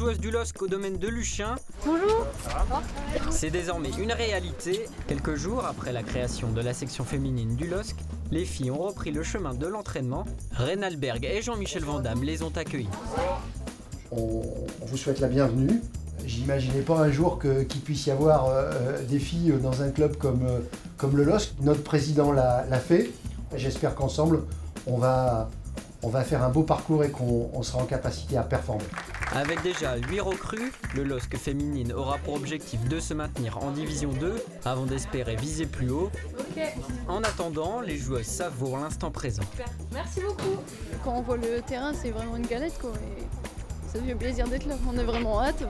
joueuses du LOSC au domaine de Luchien. Bonjour. C'est désormais une réalité. Quelques jours après la création de la section féminine du LOSC, les filles ont repris le chemin de l'entraînement. Reynald et Jean-Michel Vandamme les ont accueillies. On vous souhaite la bienvenue. J'imaginais pas un jour qu'il puisse y avoir des filles dans un club comme le LOSC. Notre président l'a fait. J'espère qu'ensemble, on va faire un beau parcours et qu'on sera en capacité à performer. Avec déjà 8 recrues, le LOSC féminine aura pour objectif de se maintenir en Division 2 avant d'espérer viser plus haut. En attendant, les joueuses savourent l'instant présent. Super. Merci beaucoup. Quand on voit le terrain, c'est vraiment une galette, quoi. Et ça fait plaisir d'être là. On a vraiment hâte.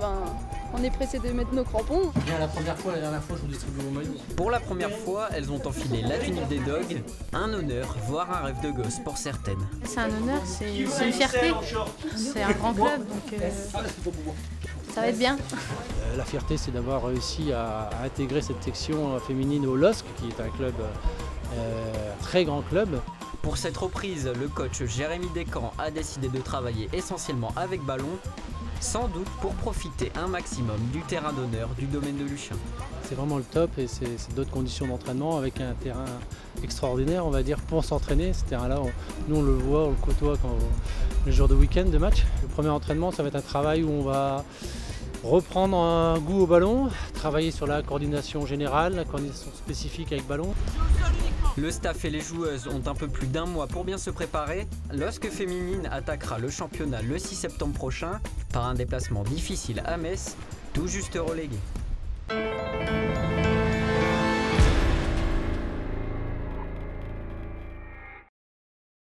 On est pressé de mettre nos crampons. Bien la dernière fois, je vous distribue mon maillot. Pour la première fois, elles ont enfilé la tunique des Dogs. Un honneur, voire un rêve de gosse pour certaines. C'est un honneur, c'est une fierté. C'est un grand club, donc ça va être bien. La fierté, c'est d'avoir réussi à intégrer cette section féminine au LOSC, qui est un club, très grand club. Pour cette reprise, le coach Jérémy Descamps a décidé de travailler essentiellement avec ballon, sans doute pour profiter un maximum du terrain d'honneur du domaine de Luchien. C'est vraiment le top et c'est d'autres conditions d'entraînement avec un terrain extraordinaire, on va dire, pour s'entraîner. Ce terrain-là, nous on le voit, on le côtoie le jour de week-end de match. Le premier entraînement, ça va être un travail où on va reprendre un goût au ballon, travailler sur la coordination générale, la coordination spécifique avec ballon. Le staff et les joueuses ont un peu plus d'un mois pour bien se préparer. LOSC féminine attaquera le championnat le 6 septembre prochain par un déplacement difficile à Metz, tout juste relégué.